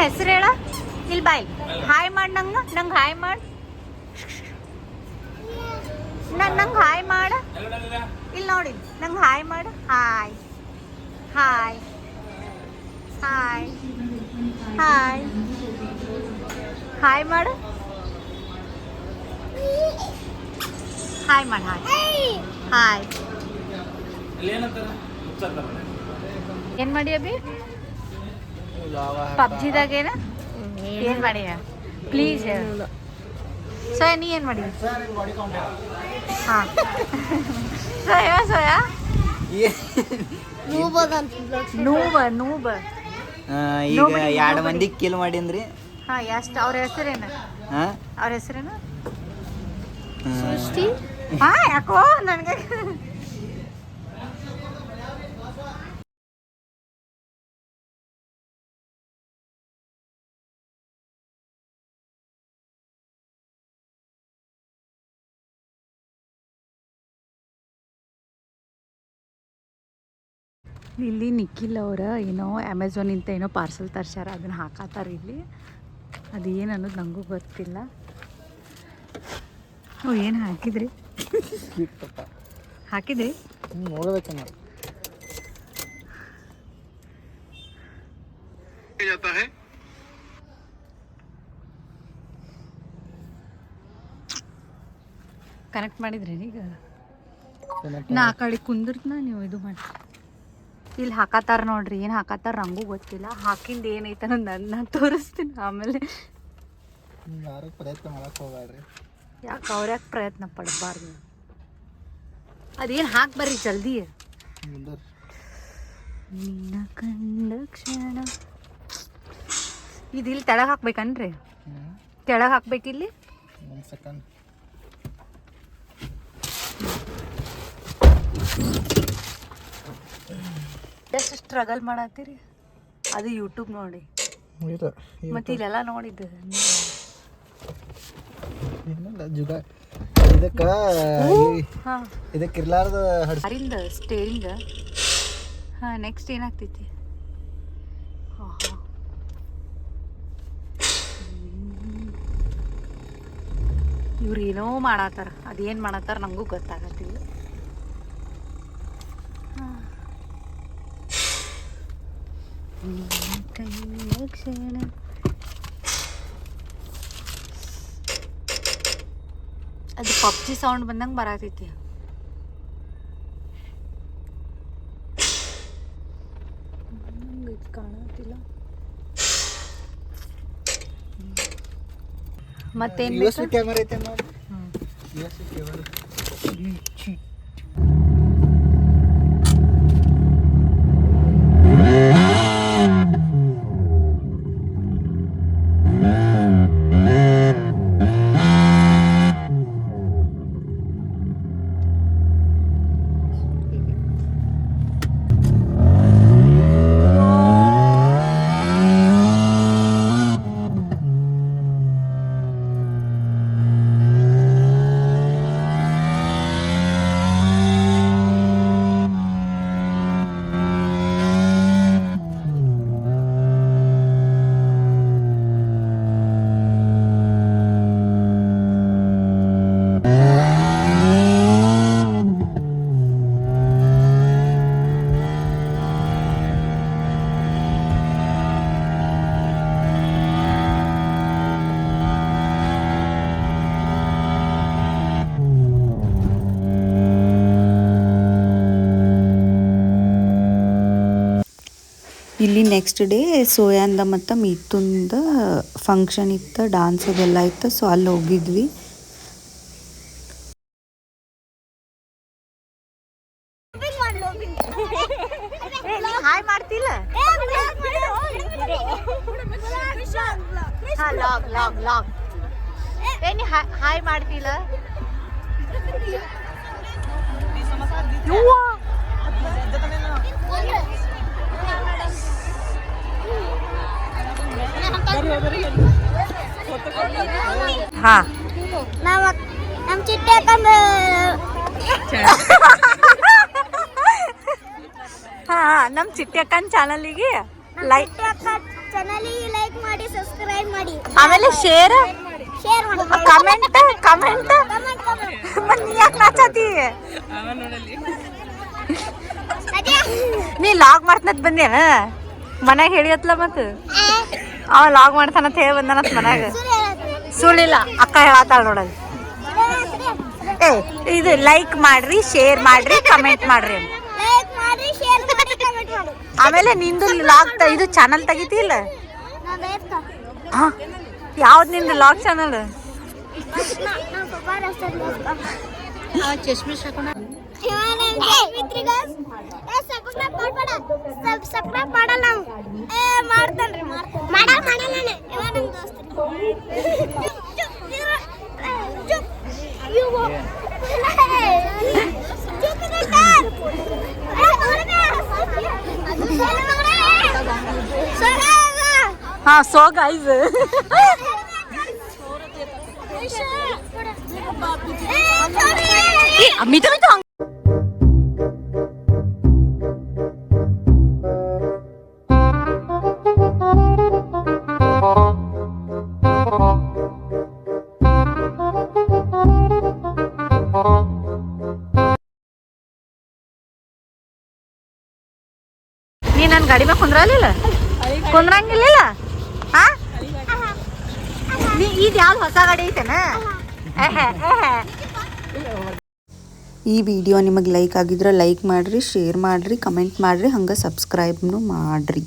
ಹೆಸರು ಹೇಳ ಇಲ್ಲಿ ಬಾಯ್ ಹಾಯ್ ಮಾಡಿ ನಂಗೆ ಹಾಯ್ ಮಾಡಿ ನಂಗೆ ಹಾಯ್ ಮಾಡ ಇಲ್ಲಿ ನೋಡಿ ನಂಗೆ ಹಾಯ್ ಮಾಡು hi hi hi hi hi ಮಾಡು ಹಾಯ್ ಮಾಡಿ ಹಾಯ್ ಹಾಯ್ ಏನ್ ಮಾಡಿ ಅಭಿ ಪಬ್ಜಿದಾಗೇನ ಏನ್ ಮಾಡಿ ಪ್ಲೀಸ್ ಸೋಯಾ ನೀ ಏನ್ ಮಾಡಿ ಹಾ ಸೋಯಾ ಸೋಯಾ ನೂಬ ಈಗ 2 ಮಂದಿ ಕಿಲ್ ಮಾಡಿನ್ರಿ. ಹಾ ಎಷ್ಟು ಅವ್ರ ಹೆಸರೇನ ಅವ್ರ ಹೆಸರೇನ ಸೃಷ್ಟಿ ಹಾ ಯಾಕೋ ನನಗೆ ಇಲ್ಲಿ ನಿಖಿಲ್ ಅವರ ಏನೋ ಅಮೆಝಾನಿಂದ ಏನೋ ಪಾರ್ಸಲ್ ತರ್ಸ್ಯಾರ ಅದನ್ನು ಹಾಕತ್ತಾರ ಇಲ್ಲಿ ಅದು ಏನು ಅನ್ನೋದು ನನಗೂ ಗೊತ್ತಿಲ್ಲ. ಓ ಏನು ಹಾಕಿದ್ರಿ ಹಾಕಿದ್ರಿ ನೋಡ್ಬೇಕನ್ನ ಕನೆಕ್ಟ್ ಮಾಡಿದ್ರಿ ಈಗ ನಾ ಆ ಕಡೆ ಕುಂದಿರ್ತ ನೀವು ಇದು ಮಾಡಿ ಇಲ್ಲಿ ಹಾಕತ್ತಾರ ನೋಡ್ರಿ ಏನು ಹಾಕತ್ತಾರ ನಂಗೂ ಗೊತ್ತಿಲ್ಲ. ಹಾಕಿಂದ ಏನೈತೆ ಅನ್ನೋದು ನನ್ನ ತೋರಿಸ್ತೀನಿ ಆಮೇಲೆ. ಯಾರು ಪ್ರಯತ್ನ ಮಾಡಕ್ಕೆ ಹೋಗ್ಬೇಡ್ರಿ. ಯಾಕೆ ಅವ್ರ್ಯಾಕೆ ಪ್ರಯತ್ನ ಪಡಬಾರ್ದು. ಅದೇನು ಹಾಕಿ ಬರ್ರಿ ಜಲ್ದಿ. ನಿನ್ನ ಕಂಡ ಕ್ಷಣ ಇದು ಇಲ್ಲಿ ತೆಳಗೆ ಹಾಕ್ಬೇಕನ್ರಿ ತೆಳಗೆ ಹಾಕ್ಬೇಕಿಲ್ಲಿ. ಎಷ್ಟು ಸ್ಟ್ರಗಲ್ ಮಾಡತ್ತೀರಿ ಅದು ಯೂಟ್ಯೂಬ್ ನೋಡಿ ಮತ್ತೆ ಇಲ್ಲೆಲ್ಲ ನೋಡಿದ್ದು ಇದಕ್ಕೆ ಇರ್ಲಾರ್ದ ಹರಿಂದ ಸ್ಟೇರಿಂಗ್. ಹಾ ನೆಕ್ಸ್ಟ್ ಏನಾಗ್ತೈತಿ ಇವ್ರು ಏನೋ ಮಾಡತ್ತಾರ ಅದೇನು ಮಾಡತ್ತಾರ ನಂಗೂ ಗೊತ್ತಾಗತ್ತಿಲ್ಲ. ಕ್ಷಣ ಅದು ಪಬ್ಜಿ ಸೌಂಡ್ ಬಂದಂಗೆ ಬರತೈತಿ. ಕಾಣತಿಲ್ಲ ಮತ್ತೇನ್ ಕ್ಯಾಮರಾ ಐತೆ ಇಲ್ಲಿ ನೆಕ್ಸ್ಟ್ ಡೇ ಸೋಯಾಂದ ಮತ್ತು ಮಿಥುನ್ದ ಫಂಕ್ಷನ್ ಇತ್ತು, ಡಾನ್ಸ್ ಅದೆಲ್ಲ ಇತ್ತು. ಸೊ ಅಲ್ಲಿ ಹೋಗಿದ್ವಿ. ಹಾಯ್ ಮಾಡ್ತಿಲ್ಲ ಹಾಯ್ ಮಾಡ್ತಿಲ್ಲ ಹಾ ನಮ್ಮ ಚಿಟ್ಟೆ ಹಾ ನಮ್ಮ ಚಿಟ್ಟೆ ಅಕ್ಕನ ಚಾನಲಿಗೆ ಲೈಕ್ ಚಾನಲಿಗೆ ಲೈಕ್ ಮಾಡಿ ಸಬ್ಸ್ಕ್ರೈಬ್ ಮಾಡಿ ಆಮೇಲೆ ಶೇರ್ ಶೇರ್ ಮಾಡಿ ಕಮೆಂಟ್ ಕಮೆಂಟ್ ಮತ್ ನೀ ಯಾಕೆ ನಾಚಾತಿ ನೀ ಲಾಗ್ ಮಾಡ್ತನತ್ ಬಂದೇನ ಮನ್ಯಾಗ ಹೇಳಿಯತ್ಲ ಮತ್ ಅವ ಲಾಗ್ ಮಾಡ್ತಾನಂತ ಹೇಳಿ ಬಂದಾನತ್ ಮನ್ಯಾಗ ಸುಳ್ಳಿಲ್ಲ ಅಕ್ಕ ಹೇಳತ್ತಾಳ ನೋಡಲ್ ಏ ಇದು ಲೈಕ್ ಮಾಡ್ರಿ ಶೇರ್ ಮಾಡ್ರಿ ಕಮೆಂಟ್ ಮಾಡ್ರಿ ಅಂತ. ಲೈಕ್ ಮಾಡಿ ಶೇರ್ ಮಾಡಿ ಕಮೆಂಟ್ ಮಾಡಿ ಆಮೇಲೆ ನಿಂದು ಲಾಗ್ ಇದು ಚಾನಲ್ ತೆಗಿತಿ ಇಲ್ಲ ನಾನು ಬೇಸ್ಕೊ ಹಾ ಯಾವ್ದು ನಿಂದು ಲಾಗ್ ಚಾನಲ್ ನಾನು ಪಪ್ಪ ರಸ್ತೆ ಚಶ್ಮೆ ಹಾಕೋಣ ಸಬ್ಸ್ಕ್ರೈಬ್ ಮಾಡಲ್ಲ ನಾವು ಮಾಡ್ತಾನ್ರಿ ಮಾಡಲ್ಲ ಇವ ನಮ್ಮ ದೋಸ್ತ ಹಾ ಸೋ ಗೈಸ್ ಮಿತು ಮಿತು ನೀ ನನ್ನ ಗಾಡಿ ಮ್ಯಾಗ ಕುಂದ್ರಲಿಲ್ಲ ಕುಂದ್ರಂಗಿಲ್ಲ ಹಾ ನೀ ಇದು ಯಾವ್ದು ಹೊಸ ಗಾಡಿ ಐತೆನ ಈ ವಿಡಿಯೋ ನಿಮಗೆ ಲೈಕ್ ಆಗಿದ್ರೆ ಲೈಕ್ ಮಾಡಿರಿ ಶೇರ್ ಮಾಡಿರಿ ಕಮೆಂಟ್ ಮಾಡಿರಿ ಹಂಗೆ ಸಬ್ಸ್ಕ್ರೈಬ್ನು ಮಾಡಿರಿ.